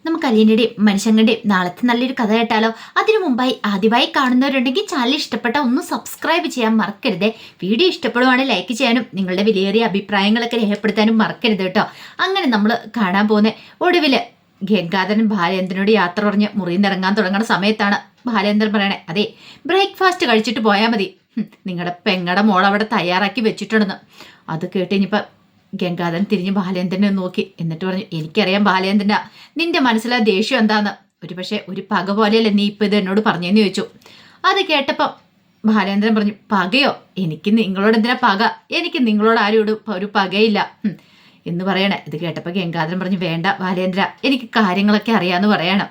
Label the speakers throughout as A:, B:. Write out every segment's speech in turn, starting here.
A: നമുക്ക് അലീനയുടെയും മനുഷ്യങ്ങളുടെയും നാളത്തെ നല്ലൊരു കഥ കേട്ടാലോ? അതിനു മുമ്പായി ആദ്യമായി കാണുന്നവരുണ്ടെങ്കിൽ ചാനൽ ഇഷ്ടപ്പെട്ട ഒന്ന് സബ്സ്ക്രൈബ് ചെയ്യാൻ മറക്കരുത്. വീഡിയോ ഇഷ്ടപ്പെടുവാണെങ്കിൽ ലൈക്ക് ചെയ്യാനും നിങ്ങളുടെ വിലയേറിയ അഭിപ്രായങ്ങളൊക്കെ രേഖപ്പെടുത്താനും മറക്കരുത് കേട്ടോ. അങ്ങനെ നമ്മൾ കാണാൻ പോകുന്ന ഒടുവില് ഗംഗാധരൻ ബാലേന്ദ്രനോട് യാത്ര പറഞ്ഞ് മുറിയിൽ നിന്ന് ഇറങ്ങാൻ തുടങ്ങുന്ന സമയത്താണ് ബാലേന്ദ്രൻ പറയണേ, അതെ ബ്രേക്ക്ഫാസ്റ്റ് കഴിച്ചിട്ട് പോയാൽ മതി, നിങ്ങളുടെ പെങ്ങടെ മോൾ അവിടെ തയ്യാറാക്കി വെച്ചിട്ടുണ്ടെന്ന്. അത് കേട്ട് ഇനിയിപ്പം ഗംഗാധരൻ തിരിഞ്ഞ് ബാലേന്ദ്രനെ നോക്കി, എന്നിട്ട് പറഞ്ഞു, എനിക്കറിയാം ബാലേന്ദ്രനാ നിന്റെ മനസ്സിലെ ദേഷ്യം എന്താന്ന്. പക്ഷേ ഒരു പക പോലെയല്ലേ നീ ഇപ്പം ഇത് എന്നോട് പറഞ്ഞെന്ന് ചോദിച്ചു. അത് കേട്ടപ്പം ബാലേന്ദ്രൻ പറഞ്ഞു, പകയോ? എനിക്ക് നിങ്ങളോട് എന്തിനാ പക? എനിക്ക് നിങ്ങളോട് ആരും ഒരു പകയില്ല എന്ന് പറയണേ. ഇത് കേട്ടപ്പോൾ ഗംഗാധരൻ പറഞ്ഞു, വേണ്ട ബാലേന്ദ്ര, എനിക്ക് കാര്യങ്ങളൊക്കെ അറിയാമെന്ന് പറയണം.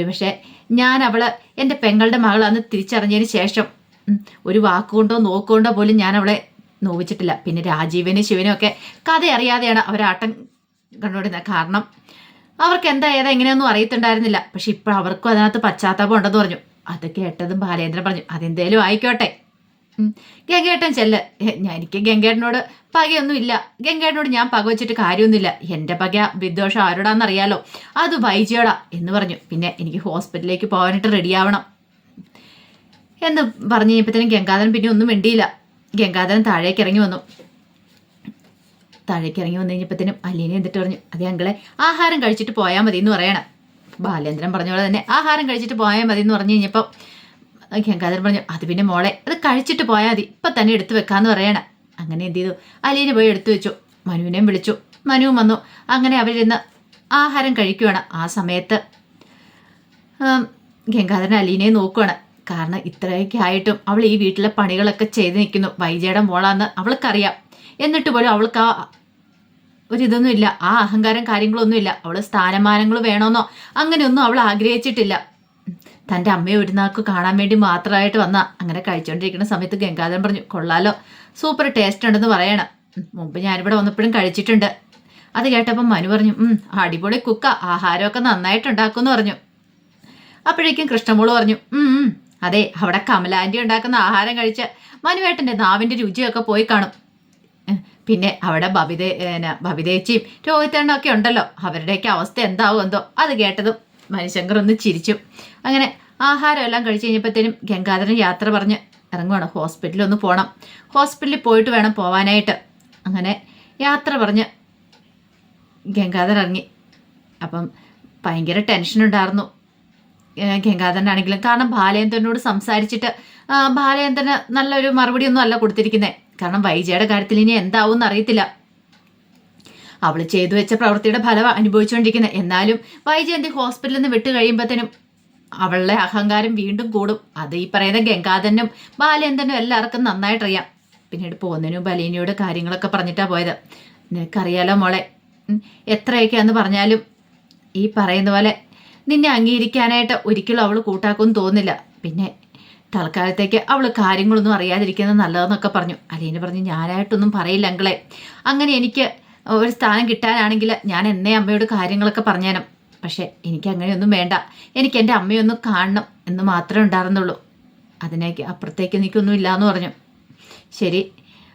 A: പക്ഷേ ഞാൻ അവള് എൻ്റെ പെങ്ങളുടെ മകളാന്ന് തിരിച്ചറിഞ്ഞതിന് ശേഷം ഒരു വാക്കുകൊണ്ടോ നോക്കുകൊണ്ടോ പോലും ഞാൻ അവളെ നോവിച്ചിട്ടില്ല. പിന്നെ രാജീവനും ശിവനും ഒക്കെ കഥ അറിയാതെയാണ് അവരാട്ടം കണ്ടുകൊണ്ടിരുന്നത്. കാരണം അവർക്ക് എന്താ ഏതാ എങ്ങനെയൊന്നും അറിയത്തുണ്ടായിരുന്നില്ല. പക്ഷെ ഇപ്പോൾ അവർക്കും അതിനകത്ത് പശ്ചാത്താപം ഉണ്ടെന്ന് പറഞ്ഞു. അത് കേട്ടതും ബാലേന്ദ്രൻ പറഞ്ഞു, അതെന്തേലും ആയിക്കോട്ടെ, ഗംഗേട്ടൻ ചെല്ല്. എനിക്ക് ഗംഗേട്ടനോട് പകയൊന്നും ഇല്ല, ഗംഗേട്ടനോട് ഞാൻ പക വെച്ചിട്ട് കാര്യമൊന്നുമില്ല. എൻ്റെ പക വിദ്വേഷം ആരോടാന്നറിയാലോ, അത് വൈജിയോടാ എന്ന് പറഞ്ഞു. പിന്നെ എനിക്ക് ഹോസ്പിറ്റലിലേക്ക് പോകാനായിട്ട് റെഡിയാവണം എന്ന് പറഞ്ഞു കഴിഞ്ഞപ്പോഴത്തേനും ഗംഗാധരൻ പിന്നെ ഒന്നും വേണ്ടിയില്ല. ഗംഗാധരൻ താഴേക്ക് ഇറങ്ങി വന്നു കഴിഞ്ഞപ്പോഴത്തേനും അലീന എന്നിട്ട് പറഞ്ഞു, അതേ അങ്കിളെ ആഹാരം കഴിച്ചിട്ട് പോയാൽ മതി എന്ന് പറയണം. ബാലേന്ദ്രൻ പറഞ്ഞ പോലെ തന്നെ ആഹാരം കഴിച്ചിട്ട് പോയാൽ മതി എന്ന് പറഞ്ഞു കഴിഞ്ഞപ്പോൾ ഗംഗാധരൻ പറഞ്ഞു, അത് പിന്നെ മോളെ അത് കഴിച്ചിട്ട് പോയാൽ മതി, ഇപ്പം തന്നെ എടുത്തു വെക്കാമെന്ന് പറയണം. അങ്ങനെ എന്ത് ചെയ്തു, അലീന പോയി എടുത്തു വെച്ചു. മനുവിനെയും വിളിച്ചു, മനുവും വന്നു. അങ്ങനെ അവരിന്ന് ആഹാരം കഴിക്കുകയാണ്. ആ സമയത്ത് ഗംഗാധരൻ അലീനയെ നോക്കുകയാണ്. കാരണം ഇത്രയൊക്കെ ആയിട്ടും അവൾ ഈ വീട്ടിലെ പണികളൊക്കെ ചെയ്ത് നിൽക്കുന്നു. വൈജയുടെ മോളാന്ന് അവൾക്കറിയാം. എന്നിട്ട് പോലും അവൾക്ക് ആ ഒരിതൊന്നും ഇല്ല, ആ അഹങ്കാരം കാര്യങ്ങളൊന്നുമില്ല. അവൾ സ്ഥാനമാനങ്ങൾ വേണമെന്നോ അങ്ങനെയൊന്നും അവൾ ആഗ്രഹിച്ചിട്ടില്ല. തൻ്റെ അമ്മയെ ഒരു നാക്ക് കാണാൻ വേണ്ടി മാത്രമായിട്ട് വന്ന. അങ്ങനെ കഴിച്ചുകൊണ്ടിരിക്കുന്ന സമയത്ത് ഗംഗാധരൻ പറഞ്ഞു, കൊള്ളാലോ, സൂപ്പർ ടേസ്റ്റ് ഉണ്ടെന്ന് പറയണം. മുമ്പ് ഞാനിവിടെ വന്നപ്പോഴും കഴിച്ചിട്ടുണ്ട്. അത് കേട്ടപ്പം മനു പറഞ്ഞു, അടിപൊളി കുക്ക, ആഹാരമൊക്കെ നന്നായിട്ടുണ്ടാക്കുമെന്ന് പറഞ്ഞു. അപ്പോഴേക്കും കൃഷ്ണമോള് പറഞ്ഞു, അതെ അവിടെ കമലാൻറ്റി ഉണ്ടാക്കുന്ന ആഹാരം കഴിച്ച് മനുവേട്ടൻ്റെ നാവിൻ്റെ രുചിയൊക്കെ പോയി കാണും. പിന്നെ അവിടെ ബബിതേച്ചിയും രോഹിത്തേണ്ണും ഒക്കെ ഉണ്ടല്ലോ, അവരുടെയൊക്കെ അവസ്ഥ എന്താവും എന്തോ. അത് കേട്ടതും മനുശങ്കർ ഒന്ന് ചിരിച്ചു. അങ്ങനെ ആഹാരം എല്ലാം കഴിച്ച് കഴിഞ്ഞപ്പോഴത്തേനും ഗംഗാധരൻ യാത്ര പറഞ്ഞ് ഇറങ്ങുവാണ്. ഹോസ്പിറ്റലിൽ ഒന്ന് പോകണം, ഹോസ്പിറ്റലിൽ പോയിട്ട് വേണം പോവാനായിട്ട്. അങ്ങനെ യാത്ര പറഞ്ഞ് ഗംഗാധരൻ ഇറങ്ങി. അപ്പം ഭയങ്കര ടെൻഷനുണ്ടായിരുന്നു ഗംഗാധരനാണെങ്കിലും. കാരണം ബാലേന്ദ്രനോട് സംസാരിച്ചിട്ട് ബാലേന്ദ്രന് നല്ലൊരു മറുപടിയൊന്നും അല്ല കൊടുത്തിരിക്കുന്നത്. കാരണം വൈജയുടെ കാര്യത്തിൽ ഇനി എന്താവും എന്നറിയത്തില്ല. അവൾ ചെയ്തു വെച്ച പ്രവൃത്തിയുടെ ഫലം അനുഭവിച്ചുകൊണ്ടിരിക്കുന്നത്. എന്നാലും വൈജയന്തി ഹോസ്പിറ്റലിൽ നിന്ന് വിട്ട് കഴിയുമ്പോഴത്തേനും അവളുടെ അഹങ്കാരം വീണ്ടും കൂടും. അത് ഈ പറയുന്ന ഗംഗാധരനും ബാലേന്ദ്രനും എല്ലാവർക്കും നന്നായിട്ടറിയാം. പിന്നീട് പോകുന്നതിനും ബലീനയോട് കാര്യങ്ങളൊക്കെ പറഞ്ഞിട്ടാണ് പോയത്. നിനക്കറിയാലോ മോളെ, എത്രയൊക്കെയാന്ന് പറഞ്ഞാലും ഈ പറയുന്ന പോലെ നിന്നെ അംഗീകരിക്കാനായിട്ട് ഒരിക്കലും അവൾ കൂട്ടാക്കുമെന്ന് തോന്നില്ല. പിന്നെ തൽക്കാലത്തേക്ക് അവൾ കാര്യങ്ങളൊന്നും അറിയാതിരിക്കുന്നത് നല്ലതെന്നൊക്കെ പറഞ്ഞു. അലീന പറഞ്ഞു, ഞാനായിട്ടൊന്നും പറയില്ല അങ്കിളെ. അങ്ങനെ എനിക്ക് ഒരു സ്ഥാനം കിട്ടാനാണെങ്കിൽ ഞാൻ എന്നേ അമ്മയോട് കാര്യങ്ങളൊക്കെ പറഞ്ഞേനും. പക്ഷേ എനിക്ക് അങ്ങനെയൊന്നും വേണ്ട, എനിക്ക് എൻ്റെ അമ്മയൊന്നും കാണണം എന്ന് മാത്രമേ ഉണ്ടായിരുന്നുള്ളൂ. അതിനേക്ക് അപ്പുറത്തേക്ക് എനിക്കൊന്നും ഇല്ലയെന്ന് പറഞ്ഞു. ശരി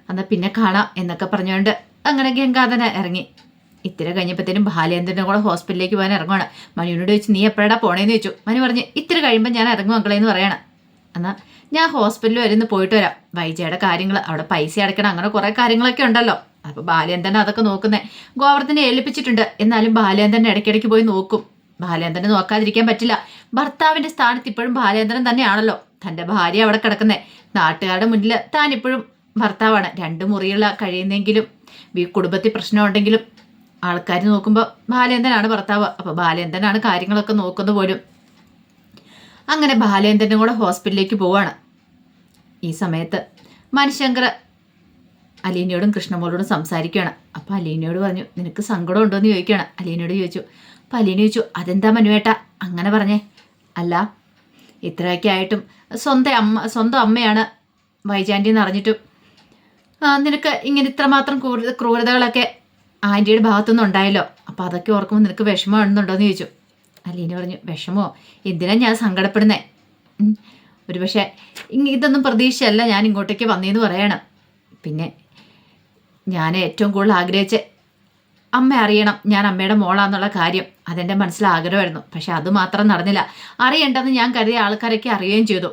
A: എന്നാൽ പിന്നെ കാണാം എന്നൊക്കെ പറഞ്ഞുകൊണ്ട് അങ്ങനെ ഗംഗാധരൻ ഇറങ്ങി. ഇത്തിരി കഴിഞ്ഞപ്പോഴത്തേനും ബാലേന്ദ്രനും കൂടെ ഹോസ്പിറ്റലിലേക്ക് പോകാൻ ഇറങ്ങുവാണ്. മനുവിനോട് ചോദിച്ചു, നീ എപ്പോഴാ പോണേന്ന് ചോദിച്ചു. മനു പറഞ്ഞു, ഇത്തിരി കഴിയുമ്പോൾ ഞാൻ ഇറങ്ങും മക്കളേന്ന് പറയണം. എന്നാൽ ഞാൻ ഹോസ്പിറ്റലിൽ വരുന്ന് പോയിട്ട് വരാം. വൈജയുടെ കാര്യങ്ങൾ, അവിടെ പൈസ അടയ്ക്കണം, അങ്ങനെ കുറേ കാര്യങ്ങളൊക്കെ ഉണ്ടല്ലോ. അപ്പോൾ ബാലേന്ദ്രൻ അതൊക്കെ നോക്കുന്നത് ഗോവർദ്ധനെ ഏൽപ്പിച്ചിട്ടുണ്ട്. എന്നാലും ബാലേന്ദ്രൻ ഇടയ്ക്കിടയ്ക്ക് പോയി നോക്കും. ബാലേന്ദ്രനെ നോക്കാതിരിക്കാൻ പറ്റില്ല. ഭർത്താവിൻ്റെ സ്ഥാനത്ത് ഇപ്പോഴും ബാലേന്ദ്രൻ തന്നെയാണല്ലോ. തൻ്റെ ഭാര്യ അവിടെ കിടക്കുന്നത്. നാട്ടുകാരുടെ മുന്നിൽ താൻ ഇപ്പോഴും ഭർത്താവാണ്. 2 മുറിയുള്ള കഴിയുന്നെങ്കിലും കുടുംബത്തിൽ പ്രശ്നമുണ്ടെങ്കിലും ആൾക്കാർ നോക്കുമ്പോൾ ബാലേന്ദ്രനാണ് ഭർത്താവ്. അപ്പോൾ ബാലേന്ദ്രനാണ് കാര്യങ്ങളൊക്കെ നോക്കുന്നത് പോലും. അങ്ങനെ ബാലേന്ദ്രനും കൂടെ ഹോസ്പിറ്റലിലേക്ക് പോവാണ്. ഈ സമയത്ത് മനുശങ്കർ അലീനയോടും കൃഷ്ണമോളോടും സംസാരിക്കുകയാണ്. അപ്പോൾ അലീനയോട് പറഞ്ഞു, നിനക്ക് സങ്കടം ഉണ്ടോ എന്ന് ചോദിക്കുകയാണ്. അലീനയോട് ചോദിച്ചു. അപ്പോൾ അലീന ചോദിച്ചു, അതെന്താ മനുവേട്ട അങ്ങനെ പറഞ്ഞേ? അല്ല, ഇത്രയൊക്കെ ആയിട്ടും സ്വന്തം അമ്മയാണ് വൈജാൻറ്റി എന്ന് അറിഞ്ഞിട്ടും നിനക്ക് ഇങ്ങനെ ഇത്രമാത്രം ക്രൂരതകളൊക്കെ ആൻറ്റിയുടെ ഭാഗത്തുനിന്ന് ഉണ്ടായല്ലോ. അപ്പോൾ അതൊക്കെ ഓർക്കുമ്പോൾ നിനക്ക് വിഷമമാണെന്നുണ്ടോയെന്ന് ചോദിച്ചു. അലീന പറഞ്ഞു, വിഷമോ? എന്തിനാ ഞാൻ സങ്കടപ്പെടുന്നേ? പക്ഷേ ഇതൊന്നും പ്രതീക്ഷയല്ല ഞാൻ ഇങ്ങോട്ടേക്ക് വന്നേന്ന് പറയണം. പിന്നെ ഞാൻ ഏറ്റവും കൂടുതൽ ആഗ്രഹിച്ച അമ്മ അറിയണം ഞാൻ അമ്മയുടെ മോളാന്നുള്ള കാര്യം. അതെൻ്റെ മനസ്സിൽ ആഗ്രഹമായിരുന്നു. പക്ഷെ അത് മാത്രം നടന്നില്ല. അറിയണ്ടെന്ന് ഞാൻ കരുതിയ ആൾക്കാരൊക്കെ അറിയുകയും ചെയ്തു.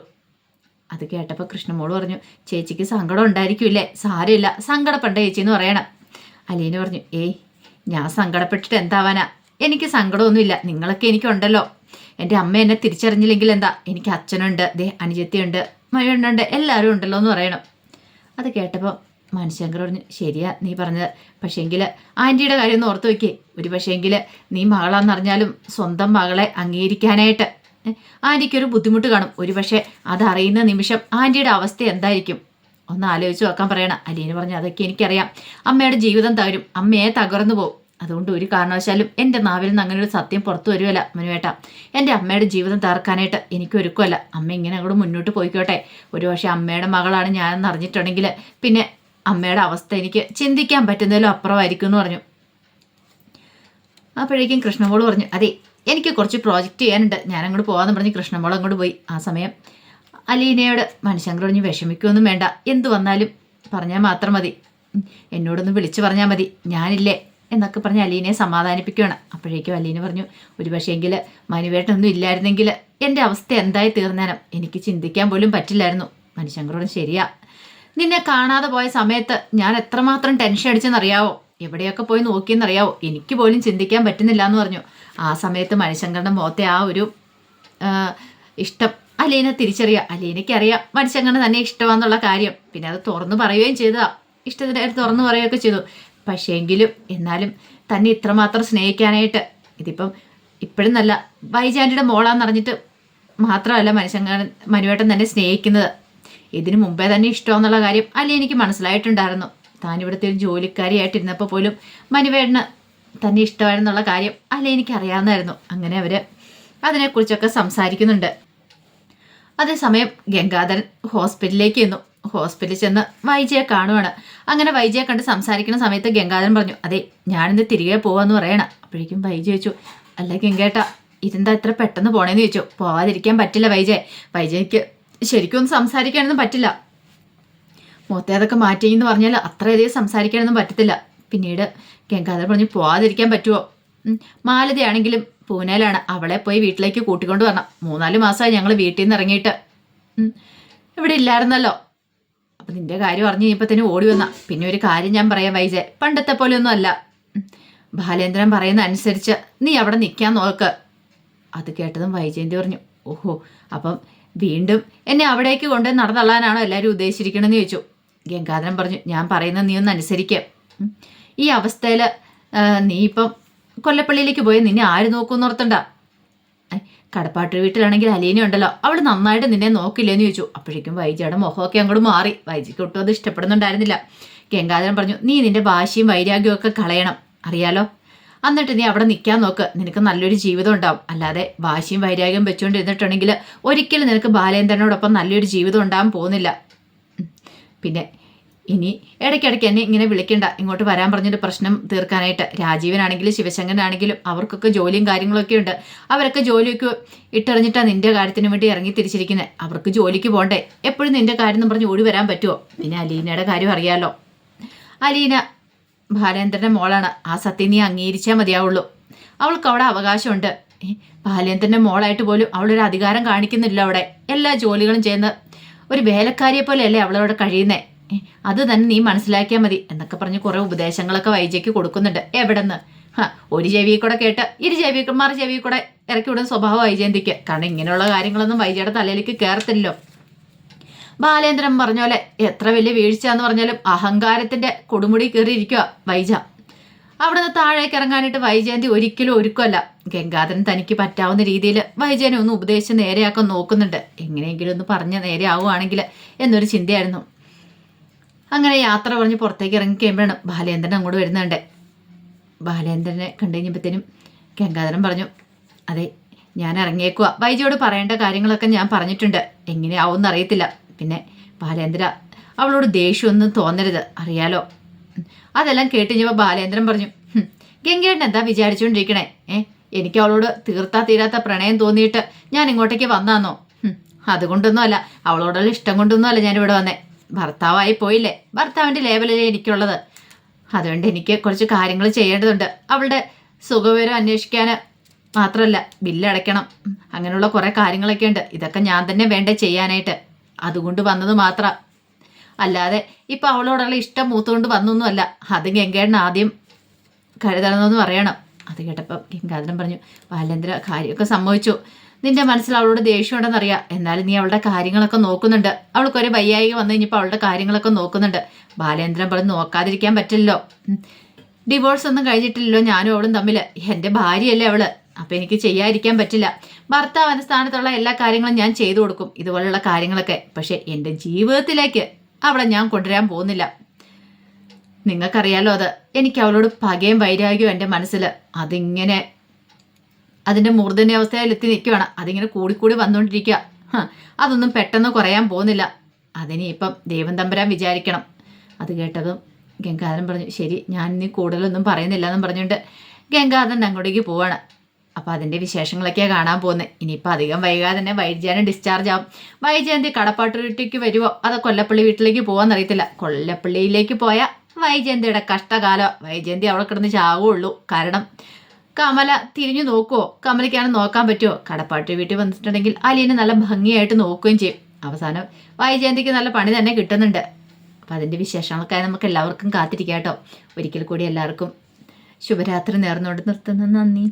A: അത് കേട്ടപ്പോൾ കൃഷ്ണമോള് പറഞ്ഞു, ചേച്ചിക്ക് സങ്കടം ഉണ്ടായിരിക്കില്ലേ? സാരമില്ല, സങ്കടപ്പെടേണ്ട ചേച്ചി എന്ന് പറയണം. അലീന പറഞ്ഞു, ഏയ് ഞാൻ സങ്കടപ്പെട്ടിട്ട് എന്താവാനാ? എനിക്ക് സങ്കടമൊന്നുമില്ല. നിങ്ങളൊക്കെ എനിക്കുണ്ടല്ലോ. എൻ്റെ അമ്മ എന്നെ തിരിച്ചറിഞ്ഞില്ലെങ്കിൽ എന്താ, എനിക്ക് അച്ഛനുണ്ട്, അനുജത്തിയുണ്ട്, മഴയുണ്ടുണ്ട്, എല്ലാവരും ഉണ്ടല്ലോ എന്ന് പറയണം. അത് കേട്ടപ്പോൾ മനുശങ്കർ പറഞ്ഞു, ശരിയാ നീ പറഞ്ഞത്. പക്ഷേങ്കിൽ ആൻറ്റിയുടെ കാര്യം ഒന്ന് ഓർത്ത് വയ്ക്കേ. ഒരു പക്ഷേങ്കിൽ നീ മകളാന്നറിഞ്ഞാലും സ്വന്തം മകളെ അംഗീകരിക്കാനായിട്ട് ആൻറ്റിക്കൊരു ബുദ്ധിമുട്ട് കാണും. ഒരു പക്ഷേ അതറിയുന്ന നിമിഷം ആൻറ്റിയുടെ അവസ്ഥ എന്തായിരിക്കും ഒന്ന് ആലോചിച്ച് നോക്കാൻ പറയണം. അലീന പറഞ്ഞു, അതൊക്കെ എനിക്കറിയാം. അമ്മയുടെ ജീവിതം തകരും, അമ്മയെ തകർന്നു പോകും. അതുകൊണ്ട് ഒരു കാരണവശാലും എൻ്റെ നാവിൽ നിന്ന് അങ്ങനെ ഒരു സത്യം പുറത്തു വരുമല്ല മനുവേട്ട. എൻ്റെ അമ്മയുടെ ജീവിതം തകർക്കാനായിട്ട് എനിക്ക് ഒരുക്കുമല്ല. അമ്മ ഇങ്ങനെ അങ്ങോട്ട് മുന്നോട്ട് പോയിക്കോട്ടെ. ഒരു പക്ഷേ അമ്മയുടെ മകളാണ് ഞാനെന്ന് അറിഞ്ഞിട്ടുണ്ടെങ്കിൽ പിന്നെ അമ്മയുടെ അവസ്ഥ എനിക്ക് ചിന്തിക്കാൻ പറ്റുന്നതിലും അപ്പുറമായിരിക്കും എന്ന് പറഞ്ഞു. അപ്പോഴേക്കും കൃഷ്ണമോള് പറഞ്ഞു, അതെ എനിക്ക് കുറച്ച് പ്രോജക്റ്റ് ചെയ്യാനുണ്ട്, ഞാനങ്ങോട്ട് പോകാമെന്ന് പറഞ്ഞ് കൃഷ്ണമോൾ അങ്ങോട്ട് പോയി. ആ സമയം അലീനയോട് മനുശങ്കർ പറഞ്ഞു, വിഷമിക്കൊന്നും വേണ്ട, എന്തു വന്നാലും പറഞ്ഞാൽ മാത്രം മതി, എന്നോടൊന്ന് വിളിച്ചു പറഞ്ഞാൽ മതി, ഞാനില്ലേ എന്നൊക്കെ പറഞ്ഞ് അലീനയെ സമാധാനിപ്പിക്കുകയാണ്. അപ്പോഴേക്കും അലീന പറഞ്ഞു, ഒരു പക്ഷേങ്കിൽ മനുവേട്ടനൊന്നും ഇല്ലായിരുന്നെങ്കിൽ എൻ്റെ അവസ്ഥ എന്തായി തീർന്നേനം, എനിക്ക് ചിന്തിക്കാൻ പോലും പറ്റില്ലായിരുന്നു. മനുശങ്കരോട് ശരിയാ, നിന്നെ കാണാതെ പോയ സമയത്ത് ഞാൻ എത്രമാത്രം ടെൻഷൻ അടിച്ചെന്നറിയാവോ, എവിടെയൊക്കെ പോയി നോക്കിയെന്നറിയാവോ, എനിക്ക് പോലും ചിന്തിക്കാൻ പറ്റുന്നില്ല എന്ന് പറഞ്ഞു. ആ സമയത്ത് മനുശങ്കറിൻ്റെ മുഖത്തെ ആ ഒരു ഇഷ്ടം അലീന തിരിച്ചറിയുക. അലീനയ്ക്കറിയാം മനുശങ്കറിന് തന്നെ ഇഷ്ടമാണെന്നുള്ള കാര്യം. പിന്നെ അത് തുറന്നു പറയുകയും ചെയ്തതാ, ഇഷ്ടത്തിൻ്റെ കാര്യം തുറന്നു പറയുകയൊക്കെ ചെയ്തു. പക്ഷേങ്കിലും എന്നാലും തന്നെ ഇത്രമാത്രം സ്നേഹിക്കാനായിട്ട് ഇതിപ്പം ഇപ്പോഴും നല്ല വൈജാൻറ്റിയുടെ മോളാന്നറിഞ്ഞിട്ട് മാത്രമല്ല മനുവേട്ടൻ തന്നെ സ്നേഹിക്കുന്നത്, ഇതിനു മുമ്പേ തന്നെ ഇഷ്ടമെന്നുള്ള കാര്യം അലീനയ്ക്ക് മനസ്സിലായിട്ടുണ്ടായിരുന്നു. താൻ ഇവിടുത്തെ ഒരു ജോലിക്കാരിയായിട്ടിരുന്നപ്പോൾ പോലും മനുവേട്ടന് തന്നെ ഇഷ്ടമായിരുന്നുള്ള കാര്യം അലീനയ്ക്ക് അറിയാവുന്നതായിരുന്നു. അങ്ങനെ അവർ അതിനെക്കുറിച്ചൊക്കെ സംസാരിക്കുന്നുണ്ട്. അതേസമയം ഗംഗാധരൻ ഹോസ്പിറ്റലിലേക്ക് ചെന്നു. ഹോസ്പിറ്റലിൽ ചെന്ന് വൈജയെ കാണുവാണ്. അങ്ങനെ വൈജയെ കണ്ട് സംസാരിക്കുന്ന സമയത്ത് ഗംഗാധരൻ പറഞ്ഞു, അതെ ഞാനിന്ന് തിരികെ പോവാന്ന് പറയണം. അപ്പോഴേക്കും വൈജ ചോദിച്ചു, അല്ല ഗംഗേട്ട ഇതെന്താ ഇത്ര പെട്ടെന്ന് പോണേന്ന് ചോദിച്ചു. പോവാതിരിക്കാൻ പറ്റില്ല വൈജയ്ക്ക് ശരിക്കും ഒന്നും സംസാരിക്കാനൊന്നും പറ്റില്ല. മുഖത്തേതൊക്കെ മാറ്റിയെന്ന് പറഞ്ഞാൽ അത്രയധികം സംസാരിക്കാനൊന്നും പറ്റത്തില്ല. പിന്നീട് ഗംഗാധരൻ പറഞ്ഞു, പോവാതിരിക്കാൻ പറ്റുമോ? മാലതയാണെങ്കിലും പൂനെയിലാണ്, അവളെ പോയി വീട്ടിലേക്ക് കൂട്ടിക്കൊണ്ട് വരണം. 3-4 മാസമായി ഞങ്ങൾ വീട്ടിൽ നിന്ന് ഇറങ്ങിയിട്ട്, ഇവിടെ ഇല്ലായിരുന്നല്ലോ. അപ്പം നിന്റെ കാര്യം അറിഞ്ഞ് കഴിഞ്ഞപ്പോൾ തന്നെ ഓടി വന്ന. പിന്നെ ഒരു കാര്യം ഞാൻ പറയാം വൈജയ്, പണ്ടത്തെ പോലെയൊന്നും അല്ല. ബാലേന്ദ്രൻ പറയുന്ന അനുസരിച്ച് നീ അവിടെ നിൽക്കാൻ നോക്ക്. അത് കേട്ടതും വൈജയന്തി പറഞ്ഞു, ഓഹോ അപ്പം വീണ്ടും എന്നെ അവിടേക്ക് കൊണ്ട് നടന്നള്ളാനാണോ എല്ലാവരും ഉദ്ദേശിച്ചിരിക്കണമെന്ന് ചോദിച്ചു. ഗംഗാധരൻ പറഞ്ഞു, ഞാൻ പറയുന്നത് നീ ഒന്ന് അനുസരിക്കുക. ഈ അവസ്ഥയിൽ നീ ഇപ്പം കൊല്ലപ്പള്ളിയിലേക്ക് പോയി നിന്നെ ആര് നോക്കുമെന്ന് ഓർത്തണ്ട. കടപ്പാട്ട് വീട്ടിലാണെങ്കിൽ അലീന ഉണ്ടല്ലോ, അവൾ നന്നായിട്ട് നിന്നെ നോക്കില്ലെന്ന് ചോദിച്ചു. അപ്പോഴേക്കും വൈജയുടെ മുഖമൊക്കെ അങ്ങോട്ട് മാറി. വൈജയ്ക്ക് ഒട്ടും അത് ഇഷ്ടപ്പെടുന്നുണ്ടായിരുന്നില്ല. ഗംഗാധരൻ പറഞ്ഞു, നീ നിന്റെ വാശിയും വൈരാഗ്യവും ഒക്കെ കളയണം, അറിയാലോ. എന്നിട്ട് നീ അവിടെ നിൽക്കാൻ നോക്ക്, നിനക്ക് നല്ലൊരു ജീവിതം ഉണ്ടാവും. അല്ലാതെ വാശിയും വൈരാഗ്യം വെച്ചുകൊണ്ടിരുന്നിട്ടുണ്ടെങ്കിൽ ഒരിക്കലും നിനക്ക് ബാലേന്ദ്രനോടൊപ്പം നല്ലൊരു ജീവിതം ഉണ്ടാകാൻ പോകുന്നില്ല. പിന്നെ ഇനി ഇടയ്ക്കിടയ്ക്ക് എന്നെ ഇങ്ങനെ വിളിക്കണ്ട, ഇങ്ങോട്ട് വരാൻ പറഞ്ഞിട്ട് പ്രശ്നം തീർക്കാനായിട്ട്. രാജീവനാണെങ്കിലും ശിവശങ്കരനാണെങ്കിലും അവർക്കൊക്കെ ജോലിയും കാര്യങ്ങളൊക്കെ ഉണ്ട്. അവരൊക്കെ ജോലിയൊക്കെ ഇട്ടെറിഞ്ഞിട്ടാണ് നിന്റെ കാര്യത്തിന് വേണ്ടി ഇറങ്ങി തിരിച്ചിരിക്കുന്നത്. അവർക്ക് ജോലിക്ക് പോകണ്ടേ, എപ്പോഴും നിന്റെ കാര്യം എന്ന് പറഞ്ഞ് ഓടി വരാൻ പറ്റുമോ? പിന്നെ അലീനയുടെ കാര്യം അറിയാലോ, അലീന ബാലേന്ദ്രൻ്റെ മോളാണ്. ആ സത്യം നീ അംഗീകരിച്ചാൽ മതിയാവുള്ളൂ. അവൾക്ക് അവിടെ അവകാശമുണ്ട്. ബാലേന്ദ്രൻ്റെ മോളായിട്ട് പോലും അവളൊരു അധികാരം കാണിക്കുന്നില്ല അവിടെ. എല്ലാ ജോലികളും ചെയ്യുന്ന ഒരു വേലക്കാരിയെ പോലെയല്ലേ അവളവിടെ കഴിയുന്നേ. അത് തന്നെ നീ മനസ്സിലാക്കിയാൽ മതി എന്നൊക്കെ പറഞ്ഞ് കുറേ ഉപദേശങ്ങളൊക്കെ വൈജയ്ക്ക് കൊടുക്കുന്നുണ്ട്. എവിടെന്ന് ഒരു ചെവിയിൽ കൂടെ കേട്ട് മറു ചെവിയിൽ കൂടെ ഇറക്കി വിടുന്ന സ്വഭാവം വൈജയന്തിക്ക്. കാരണം ഇങ്ങനെയുള്ള കാര്യങ്ങളൊന്നും വൈജയുടെ തലയിലേക്ക് കയറത്തില്ലല്ലോ. ബാലേന്ദ്രൻ പറഞ്ഞ പോലെ എത്ര വലിയ വീഴ്ച എന്ന് പറഞ്ഞാലും അഹങ്കാരത്തിന്റെ കൊടുമുടി കയറിയിരിക്കുക വൈജ. അവിടുന്ന് താഴേക്ക് ഇറങ്ങാനായിട്ട് വൈജയന്തി ഒരിക്കലും ഒരുക്കമല്ല. ഗംഗാധരൻ തനിക്ക് പറ്റാവുന്ന രീതിയിൽ വൈജയനെ ഒന്ന് ഉപദേശിച്ച് നേരെയാക്കാൻ നോക്കുന്നുണ്ട്. എങ്ങനെയെങ്കിലും ഒന്ന് പറഞ്ഞ് നേരെയാവുകയാണെങ്കിൽ എന്നൊരു ചിന്തയായിരുന്നു. അങ്ങനെ യാത്ര പറഞ്ഞ് പുറത്തേക്ക് ഇറങ്ങി കഴിയുമ്പോഴാണ് ബാലേന്ദ്രൻ അങ്ങോട്ട് വരുന്നുണ്ട്. ബാലേന്ദ്രനെ കണ്ടു കഴിഞ്ഞപ്പോഴത്തേനും ഗംഗാധരൻ പറഞ്ഞു, അതെ ഞാൻ ഇറങ്ങിയേക്കുക, വൈജയോട് പറയേണ്ട കാര്യങ്ങളൊക്കെ ഞാൻ പറഞ്ഞിട്ടുണ്ട്, എങ്ങനെയാവും എന്നറിയത്തില്ല. പിന്നെ ബാലേന്ദ്ര അവളോട് ദേഷ്യമൊന്നും തോന്നരുത്, അറിയാലോ. അതെല്ലാം കേട്ട് കഴിഞ്ഞപ്പോൾ ബാലേന്ദ്രൻ പറഞ്ഞു, ഗംഗേട്ടൻ എന്താ വിചാരിച്ചുകൊണ്ടിരിക്കണേ? എനിക്ക് അവളോട് തീർത്താ തീരാത്ത പ്രണയം തോന്നിയിട്ട് ഞാൻ ഇങ്ങോട്ടേക്ക് വന്നാന്നോ? അതുകൊണ്ടൊന്നും അല്ല, അവളോടുള്ള ഇഷ്ടം കൊണ്ടൊന്നും അല്ല ഞാനിവിടെ വന്നേ. ഭർത്താവായി പോയില്ലേ, ഭർത്താവിൻ്റെ ലേബലല്ലേ എനിക്കുള്ളത്. അതുകൊണ്ട് എനിക്ക് കുറച്ച് കാര്യങ്ങൾ ചെയ്യേണ്ടതുണ്ട്. അവളുടെ സുഖവിവരം അന്വേഷിക്കാൻ മാത്രമല്ല, ബില്ലടയ്ക്കണം, അങ്ങനെയുള്ള കുറേ കാര്യങ്ങളൊക്കെ ഉണ്ട്. ഇതൊക്കെ ഞാൻ തന്നെ വേണ്ടേ ചെയ്യാനായിട്ട്. അതുകൊണ്ട് വന്നത് മാത്രം. അല്ലാതെ ഇപ്പം അവളോടുള്ള ഇഷ്ടം മൂത്തുകൊണ്ട് വന്നൊന്നുമല്ല. അത് ഗംഗേടൻ ആദ്യം കരുതണമെന്ന് പറയണം. അത് കേട്ടപ്പം ഗംഗാധരൻ പറഞ്ഞു, ബാലേന്ദ്ര കാര്യമൊക്കെ സംഭവിച്ചു. നിന്റെ മനസ്സിൽ അവളോട് ദേഷ്യമുണ്ടെന്നറിയാം. എന്നാലും നീ അവളുടെ കാര്യങ്ങളൊക്കെ നോക്കുന്നുണ്ട്. അവൾക്കൊരു വയ്യായിക വന്നു കഴിഞ്ഞപ്പോൾ അവളുടെ കാര്യങ്ങളൊക്കെ നോക്കുന്നുണ്ട്. ബാലേന്ദ്രൻ പറഞ്ഞു, നോക്കാതിരിക്കാൻ പറ്റില്ലല്ലോ. ഡിവോഴ്സ് ഒന്നും കഴിഞ്ഞിട്ടില്ലല്ലോ ഞാനും അവളും തമ്മിൽ. എൻ്റെ ഭാര്യയല്ലേ അവള്. അപ്പം എനിക്ക് ചെയ്യാതിരിക്കാൻ പറ്റില്ല. ഭർത്താവിൻ്റെ സ്ഥാനത്തുള്ള എല്ലാ കാര്യങ്ങളും ഞാൻ ചെയ്തു കൊടുക്കും, ഇതുപോലെയുള്ള കാര്യങ്ങളൊക്കെ. പക്ഷെ എൻ്റെ ജീവിതത്തിലേക്ക് അവളെ ഞാൻ കൊണ്ടുവരാൻ പോകുന്നില്ല. നിങ്ങൾക്കറിയാലോ അത്. എനിക്ക് അവളോട് പകയും വൈരാഗ്യവും എൻ്റെ മനസ്സിൽ. അതിങ്ങനെ അതിൻ്റെ മൂർധന്യാവസ്ഥയിൽ എത്തി നിൽക്കുകയാണ്. അതിങ്ങനെ കൂടിക്കൂടി വന്നുകൊണ്ടിരിക്കുക. അതൊന്നും പെട്ടെന്ന് കുറയാൻ പോകുന്നില്ല. അതിന് ഇപ്പം ദൈവം തമ്പുരാൻ വിചാരിക്കണം. അത് കേട്ടതും ഗംഗാധരൻ പറഞ്ഞു, ശരി, ഞാൻ ഇനി കൂടുതലൊന്നും പറയുന്നില്ല എന്നും പറഞ്ഞുകൊണ്ട് ഗംഗാധരൻ അങ്ങോട്ടേക്ക് പോവാണ്. അപ്പോൾ അതിൻ്റെ വിശേഷങ്ങളൊക്കെയാണ് കാണാൻ പോകുന്നത്. ഇനിയിപ്പോൾ അധികം വൈകാതെ തന്നെ വൈജയന്തി ഡിസ്ചാർജ് ആവും. വൈജയന്തി കടപ്പാട്ടൂരിലേക്ക് വരുമോ അതോ കൊല്ലപ്പള്ളി വീട്ടിലേക്ക് പോകാമെന്നറിയത്തില്ല. കൊല്ലപ്പള്ളിയിലേക്ക് പോയാൽ വൈജയന്തിയുടെ കഷ്ടകാലം. വൈജയന്തി അവിടെ കിടന്ന് ചാവുള്ളൂ. കാരണം കമല തിരിഞ്ഞു നോക്കുമോ? കമലയ്ക്കാണ് നോക്കാൻ പറ്റുമോ? കടപ്പാട്ടൂർ വീട്ടിൽ വന്നിട്ടുണ്ടെങ്കിൽ അലീനെ നല്ല ഭംഗിയായിട്ട് നോക്കുകയും ചെയ്യും. അവസാനം വൈജയന്തിക്ക് നല്ല പണി തന്നെ കിട്ടുന്നുണ്ട്. അപ്പം അതിൻ്റെ വിശേഷങ്ങൾക്കായി നമുക്ക് എല്ലാവർക്കും കാത്തിരിക്കാം കേട്ടോ. ഒരിക്കൽ കൂടി എല്ലാവർക്കും ശുഭരാത്രി നേർന്നുകൊണ്ട് നിർത്തുന്നു. നന്ദി.